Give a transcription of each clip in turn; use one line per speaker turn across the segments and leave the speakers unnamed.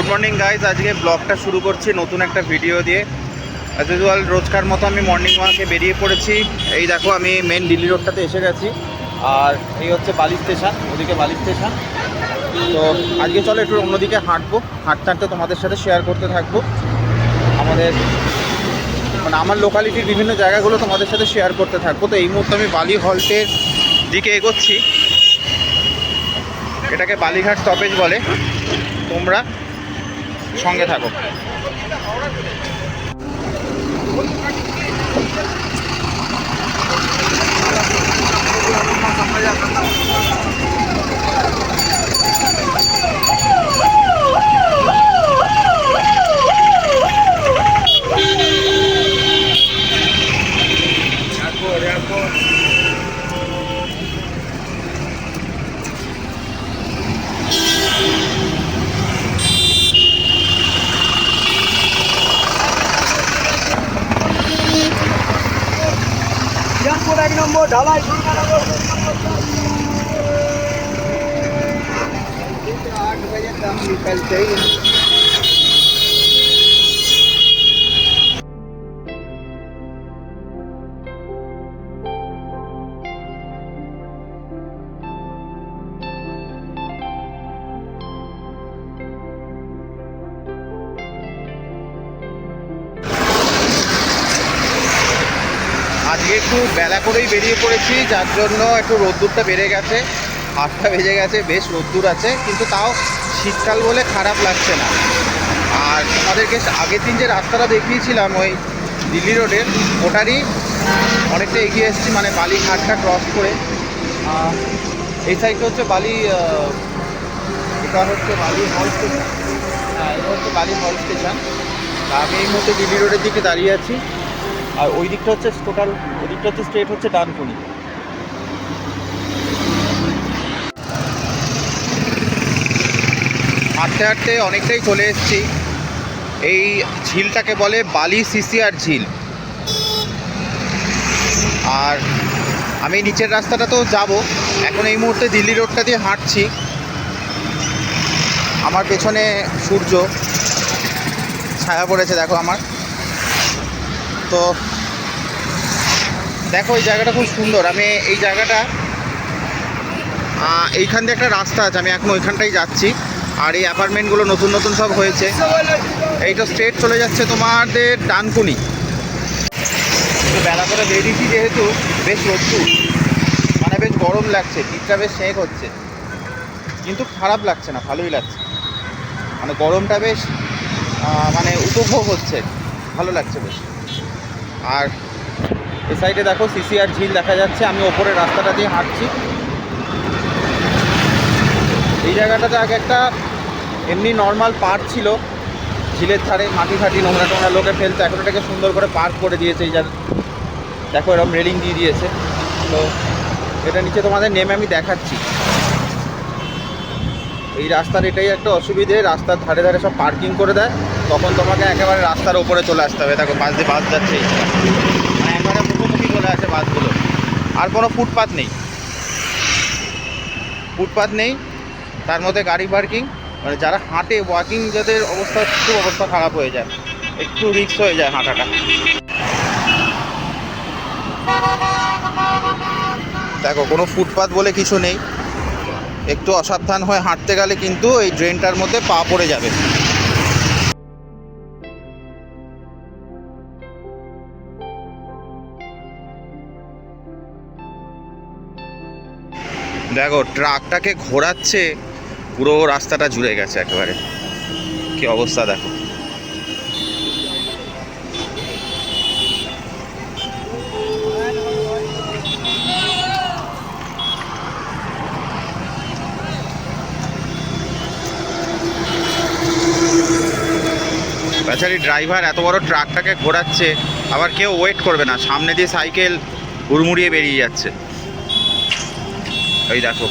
Good morning guys. আজকে ব্লগটা শুরু করছি নতুন একটা ভিডিও দিয়ে। অ্যাজ ইউজুয়াল রোজকার মতো আমি মর্নিং ওয়াকে বেরিয়ে পড়েছি। এই দেখো আমি মেন দিল্লি রোডটাতে এসে গেছি, আর এই হচ্ছে বালি স্টেশন, ওদিকে বালি স্টেশন। তো আজকে চলো একটু অন্যদিকে হাঁটবো, হাঁটতে হাঁটতে তোমাদের সাথে শেয়ার করতে থাকবো আমাদের আমার লোকালিটির বিভিন্ন জায়গাগুলো তোমাদের সাথে শেয়ার করতে থাকবো। তো এই মুহূর্তে আমি বালি হল্টের দিকে এগোচ্ছি, এটাকে বালিঘাট স্টপেজ বলে। তোমরা সঙ্গে থাকো।
এক নম্বর ঢালাই
আজকে একটু বেলা করেই বেরিয়ে পড়েছি, যার জন্য একটু রোদ্দুরটা বেড়ে গেছে। 8টা বেজে গেছে, বেশ রোদ্দুর আছে, কিন্তু তাও শীতকাল বলে খারাপ লাগছে না। আর তোমাদেরকে আগের দিন যে রাস্তাটা দেখিয়েছিলাম ওই দিল্লি রোডের, ওটারই অনেকটা এগিয়ে এসেছি, মানে বালিঘাটটা ক্রস করে। এই সাইডটা হচ্ছে বালি, এটা হচ্ছে বালি হল স্টেশন। হ্যাঁ, এটা হচ্ছে বালি হল স্টেশন। আমি এই মুহূর্তে দিল্লি রোডের দিকে দাঁড়িয়ে আছি, আর ওই দিকটা হচ্ছে টোটাল, ওই দিকটা হচ্ছে স্ট্রেট হচ্ছে ডানকুনি। হাঁটতে হাঁটতে অনেকটাই চলে এসেছি। এই ঝিলটাকে বলে বালি সিসিআর ঝিল। আর আমি নিচের রাস্তাটা তো যাব, এখন এই মুহূর্তে দিল্লি রোডটা দিয়ে হাঁটছি। আমার পেছনে সূর্য ছায়া পড়েছে, দেখো আমার। তো দেখো এই জায়গাটা খুব সুন্দর। আমি এই জায়গাটা, এইখান দিয়ে একটা রাস্তা আছে, আমি এখন ওইখানটাই যাচ্ছি। আর এই অ্যাপার্টমেন্টগুলো নতুন নতুন সব হয়েছে। এইটা স্ট্রেট চলে যাচ্ছে তোমাদের ডানকুনি। বেলা করে বেরিয়েছি যেহেতু, বেশ রোদ্দুর, মানে বেশ গরম লাগছে, শীতটা বেশ সেঁক হচ্ছে, কিন্তু খারাপ লাগছে না, ভালোই লাগছে। মানে গরমটা বেশ মানে উপভোগ হচ্ছে, ভালো লাগছে বেশ। আর এই সাইডে দেখো সিসিআর ঝিল দেখা যাচ্ছে। আমি ওপরের রাস্তাটা দিয়ে হাঁটছি। এই জায়গাটাতে আগে একটা এমনি নর্মাল পার্ক ছিল, ঝিলের ধারে মাটি ফাটি নোংরা টোংরা লোকে ফেলতো, এখন এটাকে সুন্দর করে পার্ক করে দিয়েছে। এই জায়গা দেখো এরকম রেলিং দিয়ে দিয়েছে। তো এটা নিচে তোমাদের নেমে আমি দেখাচ্ছি। এই রাস্তার এটাই একটা অসুবিধে, রাস্তার ধারে ধারে সব পার্কিং করে দেয়, তখন তোমাকে একেবারে রাস্তার ওপরে চলে আসতে হবে। দেখো পাশ দিয়ে বাস যাচ্ছে, মানে একেবারে মুখোমুখি চলে আসে বাসগুলো। আর কোনো ফুটপাথ নেই, ফুটপাথ নেই, তার মধ্যে গাড়ি পার্কিং। মানে যারা হাঁটে, ওয়াকিং, যাদের অবস্থা খুব অবস্থা খারাপ হয়ে যায়, একটু রিস্ক হয়ে যায় হাঁটাটা। দেখো কোনো ফুটপাথ বলে কিছু নেই, একটু অসাবধান হয়ে হাঁটতে গেলে কিন্তু এই ড্রেনটার মধ্যে পা পড়ে যাবে। দেখো ট্রাকটাকে ঘোরাচ্ছে, পুরো রাস্তাটা জুড়ে গেছে একেবারে, কি অবস্থা দেখো। বেচারি ড্রাইভার এত বড় ট্রাকটাকে ঘোরাচ্ছে, আবার কেউ ওয়েট করবে না, সামনে দিয়ে সাইকেল হুড়মুড়িয়ে বেরিয়ে যাচ্ছে। ওই দেখো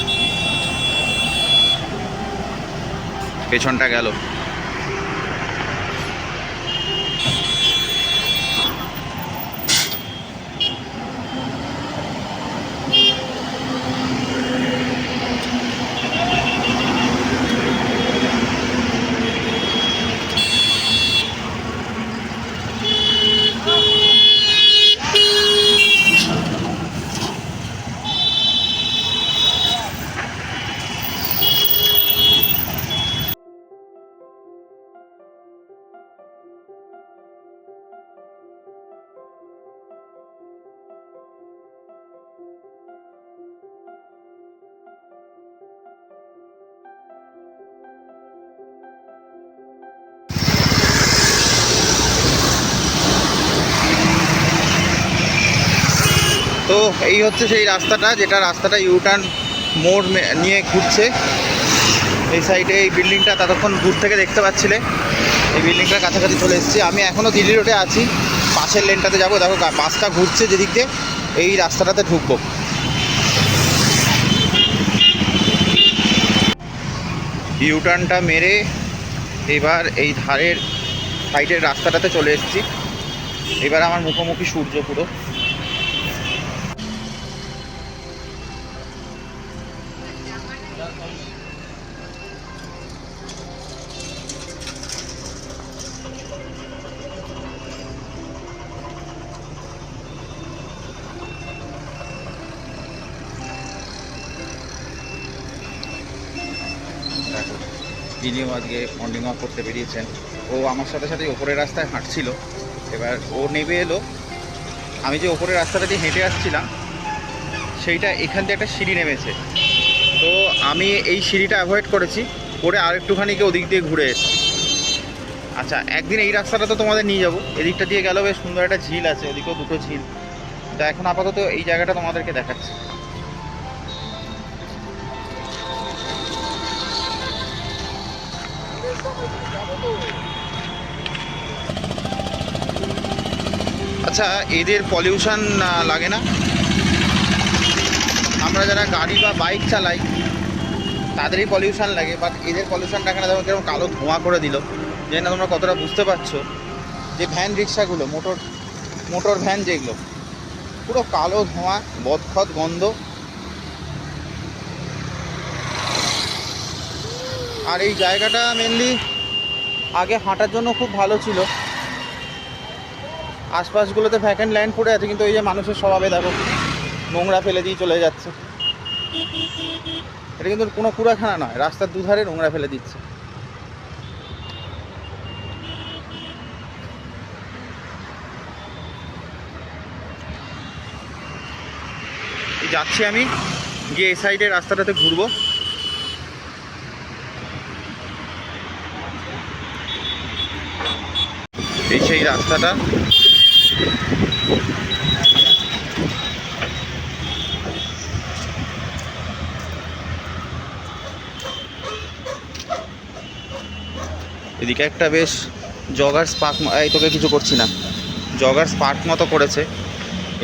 পেছনটা গেল। তো এই হচ্ছে সেই রাস্তাটা, যেটা রাস্তাটা ইউটার্ন মোড় নিয়ে ঘুরছে। এই সাইডে এই বিল্ডিংটা ততক্ষণ দূর থেকে দেখতে পাচ্ছিলে, এই বিল্ডিংটার কাছাকাছি চলে এসেছি। আমি এখনও দিল্লি রোডে আছি, পাশের লেনটাতে যাবো। দেখো বাসটা ঘুরছে যেদিক দিয়ে, এই রাস্তাটাতে ঢুকবো। ইউটার্নটা মেরে এবার এই ধারের সাইডের রাস্তাটাতে চলে এসেছি। এবার আমার মুখোমুখি সূর্য পুরো। ইনিও আজকে মর্নিং ওয়াক করতে বেরিয়েছেন। ও আমার সাথে সাথে ওপরের রাস্তায় হাঁটছিল। এবার ও নেমে এলো। আমি যে ওপরের রাস্তাটা দিয়ে হেঁটে আসছিলাম, সেইটা এখান থেকে একটা সিঁড়ি নেমেছে। তো আমি এই সিঁড়িটা অ্যাভয়েড করেছি, করে আর একটুখানিকে ওদিক দিয়ে ঘুরে এসেছি। আচ্ছা, একদিন এই রাস্তাটা তো তোমাদের নিয়ে যাবো। এদিকটা দিয়ে গেলেও বেশ সুন্দর একটা ঝিল আছে, ওদিকেও দুটো ঝিল। তো এখন আপাতত এই জায়গাটা তোমাদেরকে দেখাচ্ছি। আচ্ছা, এদের পলিউশন লাগে না? আমরা যারা গাড়ি বা বাইক চালাই তাদেরই পলিউশন লাগে, বাট এদের পলিউশনটা এখানে দেখো কিরকম কালো ধোঁয়া করে দিল। জানি না তোমরা কতটা বুঝতে পারছো। যে ভ্যান রিক্সাগুলো, মোটর ভ্যান যেগুলো, পুরো কালো ধোঁয়া, বদখত গন্ধ। আর এই জায়গাটা মেনলি আগে হাঁটার জন্য খুব ভালো ছিল। আশপাশগুলোতে ভ্যাকেন্ট ল্যান্ড পড়ে আছে, কিন্তু এই যে মানুষের স্বভাবে দেখো নোংরা ফেলে দিয়ে চলে যাচ্ছে। এটা কিন্তু কোনো কুড়াখানা নয়, রাস্তার দুধারে নোংরা ফেলে দিচ্ছে। যাচ্ছি আমি, গিয়ে এই সাইডের রাস্তাটাতে ঘুরবো। এই সেই রাস্তাটা। এদিকে একটা বেশ জগার্স পার্ক, এই তোকে কিছু করছি না, জগার্স পার্ক মতো করেছে।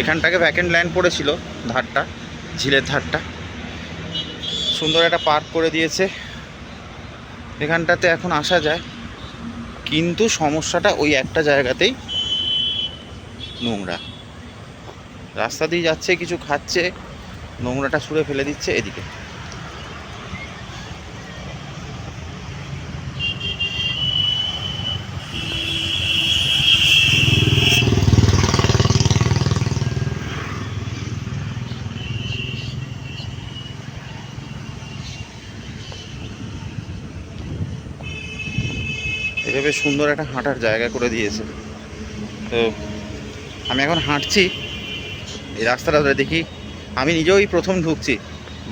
এখানটাকে ভ্যাকেন্ট ল্যান্ড পড়েছিল, ধারটা, ঝিলের ধারটা সুন্দর একটা পার্ক করে দিয়েছে। এখানটাতে এখন আসা যায়, কিন্তু সমস্যাটা ওই একটা জায়গাতেই নোংরা। রাস্তা দিয়ে যাচ্ছে, কিছু খাচ্ছে, নোংরাটা ছুঁড়ে ফেলে দিচ্ছে এদিকে। এটা বেশ সুন্দর একটা হাঁটার জায়গা করে দিয়েছে। তো আমি এখন হাঁটছি এই রাস্তাটা ধরে, দেখি। আমি নিজেও এই প্রথম ঢুকছি,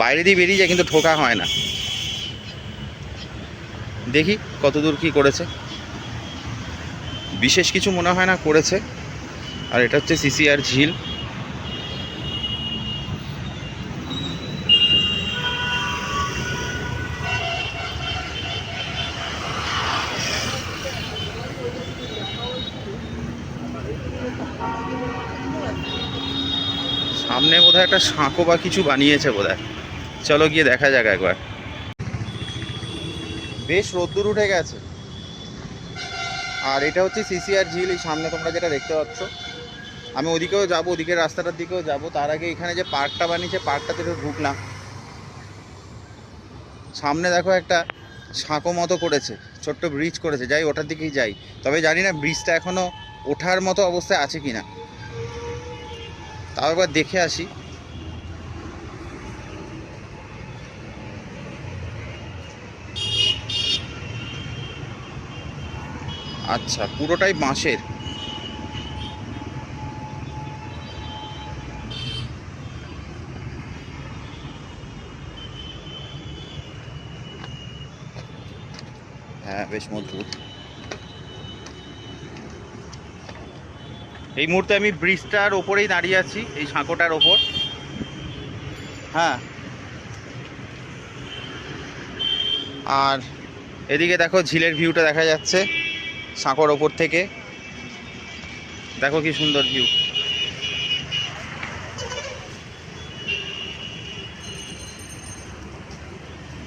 বাইরে দিয়ে বেরিয়ে যায়, কিন্তু ঢোকা হয় না। দেখি কতদূর কি করেছে। বিশেষ কিছু মনে হয় না করেছে। আর এটা হচ্ছে সিসিআর ঝিল। সামনে বোধহয় একটা সাঁকো বা কিছু বানিয়েছে বোধহয়। চলো গিয়ে দেখা যাক একবার। বেশ রোদ্দুর উঠে গেছে। আর এটা হচ্ছে সিসিআর ঝিল। এই সামনে তোমরা যেটা দেখতে পাচ্ছ, আমি ওদিকেও যাবো, ওদিকের রাস্তাটার দিকেও যাবো। তার আগে এখানে যে পার্কটা বানিয়েছে, পার্কটাতে একটু ঢুকলাম। সামনে দেখো একটা সাঁকো মতো করেছে, ছোট্ট ব্রিজ করেছে, যাই ওটার দিকেই যাই। তবে জানি না ব্রিজটা এখনও ওঠার মতো অবস্থায় আছে কি না, তাও একবার দেখে আসি। আচ্ছা, পুরোটাই বাঁশের। হ্যাঁ, বেশ মজবুত। এই মুহূর্তে আমি ব্রিজটার ওপরেই দাঁড়িয়ে আছি, এই সাঁকোটার ওপর। হ্যাঁ, আর এদিকে দেখো ঝিলের ভিউটা দেখা যাচ্ছে সাঁকোর ওপর থেকে। দেখো কি সুন্দর ভিউ।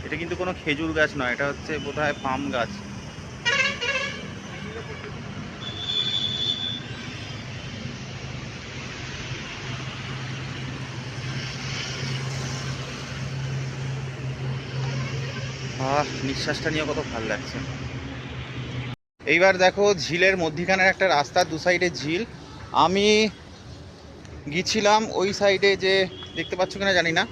এটা কিন্তু কোনো খেজুর গাছ নয়, এটা হচ্ছে বোধহয় পাম গাছ। নিঃশ্বাসটা নিয়ে কত ভালো লাগছে। এইবার দেখো ঝিলের মধ্যিখানের একটা রাস্তা, দু সাইডে ঝিল। আমি গিয়েছিলাম ওই সাইডে, যে দেখতে পাচ্ছ কিনা জানি না।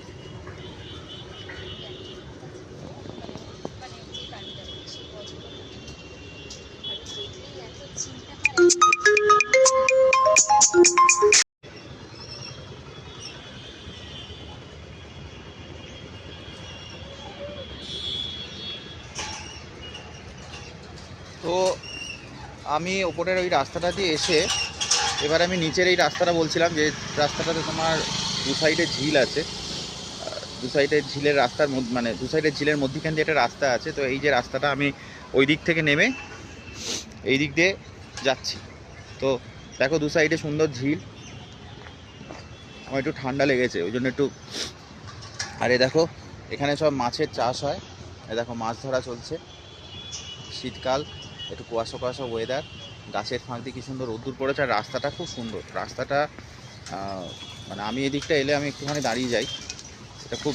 তো আমি ওপরের ওই রাস্তাটা দিয়ে এসে এবার আমি নিচের এই রাস্তাটা বলছিলাম, যে রাস্তাটাতে তোমার দু সাইডে ঝিল আছে। দু সাইডের ঝিলের রাস্তার মানে দু সাইডের ঝিলের মধ্যিখান দিয়ে একটা রাস্তা আছে। তো এই যে রাস্তাটা, আমি ওই দিক থেকে নেমে এই দিক দিয়ে যাচ্ছি। তো দেখো দু সাইডে সুন্দর ঝিল। আমার একটু ঠান্ডা লেগেছে ওই জন্য একটু। আরে দেখো এখানে সব মাছের চাষ হয়। দেখো মাছ ধরা চলছে, শীতকাল, একটু কুয়াশা কুয়াশা ওয়েদার, গাছের ফাঁক দিয়ে কি সুন্দর রোদ্দুর পড়েছে। আর রাস্তাটা খুব সুন্দর। রাস্তাটা মানে আমি এদিকটা এলে আমি একটুখানি দাঁড়িয়ে যাই। এটা খুব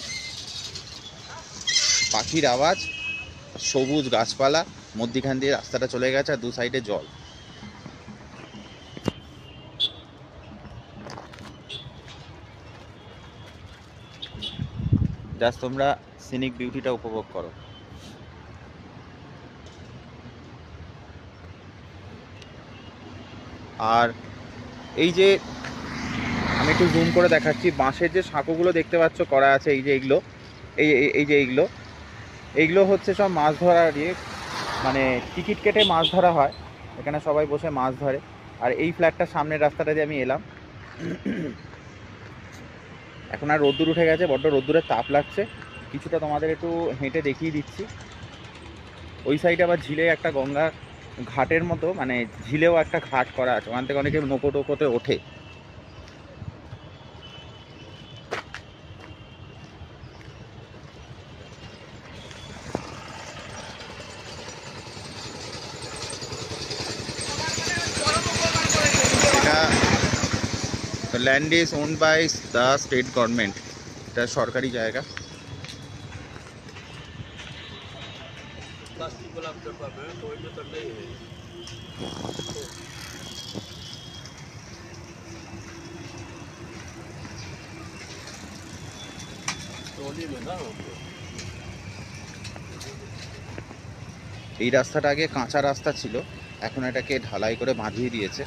পাখির আওয়াজ, সবুজ গাছপালা, মধ্যিখান দিয়ে রাস্তাটা চলে গেছে, আর দু সাইডে জল। জাস্ট তোমরা সিনিক বিউটিটা উপভোগ করো। আর এই যে আমি একটু জুম করে দেখাচ্ছি, বাঁশের যে সাঁকোগুলো দেখতে পাচ্ছ করা আছে, এই যে এইগুলো, এই যে এইগুলো হচ্ছে সব মাছ ধরার ইয়ে, মানে টিকিট কেটে মাছ ধরা হয়। এখানে সবাই বসে মাছ ধরে। আর এই ফ্ল্যাটটার সামনের রাস্তাটা দিয়ে আমি এলাম। এখন আর রোদ্দুর উঠে গেছে, বড্ড রোদ্দুরের তাপ লাগছে। কিছুটা তোমাদের একটু হেঁটে দেখিয়ে দিচ্ছি। ওই সাইডে আবার ঝিলে একটা গঙ্গা ঘাটের মতো, মানে ঝিলেও একটা ঘাট করা আছে, ওখান থেকে অনেকে নৌকো টোকোতে ওঠে। The land is owned by the state government. এটা সরকারি জায়গা। এই রাস্তাটা আগে কাঁচা রাস্তা ছিল, এখন এটাকে ঢালাই করে বাঁধিয়ে দিয়েছে।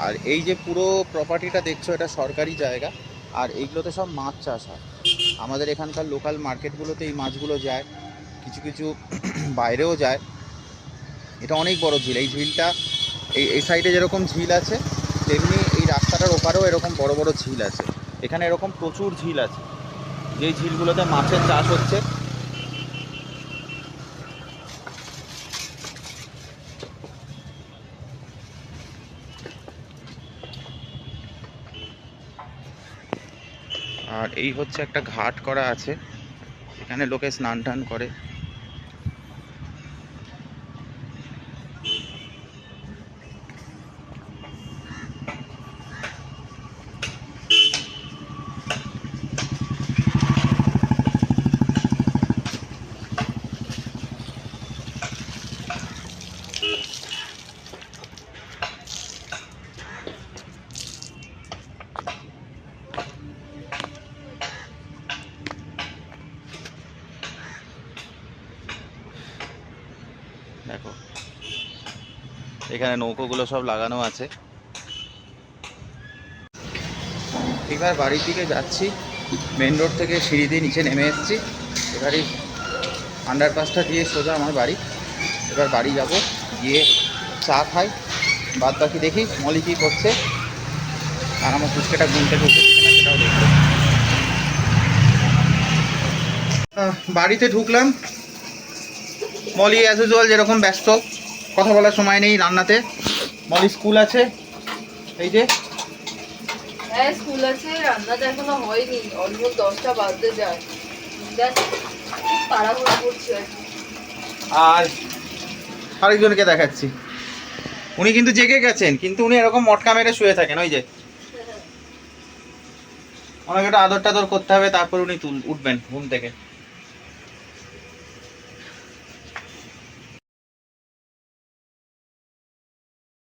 আর এই যে পুরো প্রপার্টিটা দেখছো, এটা সরকারি জায়গা। আর এইগুলোতে সব মাছ চাষ হয়। আমাদের এখানকার লোকাল মার্কেটগুলোতে এই মাছগুলো যায়, কিছু কিছু বাইরেও যায়। এটা অনেক বড় ঝিল। এই ঝিলটা এই সাইডে যেরকম ঝিল আছে, তেমনি এই রাস্তাটার ওপারেও এরকম বড় বড় ঝিল আছে। এখানে এরকম প্রচুর ঝিল আছে, যেই ঝিলগুলোতে মাছের চাষ হচ্ছে। আর এই হচ্ছে একটা ঘাট করা আছে, এখানে লোকে স্নান টান করে। দেখো এখানে নৌকোগুলো সব লাগানো আছে। এবার বাড়ির দিকে যাচ্ছি, মেন রোড থেকে সিঁড়ি দিয়ে নিচে নেমে এসেছি। এবারই আন্ডারপাসটা দিয়ে সোজা আমার বাড়ি। এবার বাড়ি যাব, গিয়ে চা খাই, বাদ বাকি দেখি মলি কী করছে। আর আমার ফুচকাটা গুনতে ঢুকছে সেটাও দেখবো। বাড়িতে ঢুকলাম, মলি অ্যাজ ইউজুয়াল যেরকম ব্যস্ত, কথা বলার সময় নেই রান্নাতে। মলি স্কুল আছে, এই যে
হ্যাঁ স্কুল আছে, রান্নাটা এখনো হয়নি, অলমোস্ট 10টা বাজতে যায়, তাড়াহুড়ো করছে আর কি।
আর আরেকজনকে দেখাচ্ছি, উনি কিন্তু জেগে গেছেন, কিন্তু উনি এরকম মটকা মেরে শুয়ে থাকেন। ওই যে ওনাকে একটা আদর টাদর করতে হবে, তারপর উনি উঠবেন ঘুম থেকে।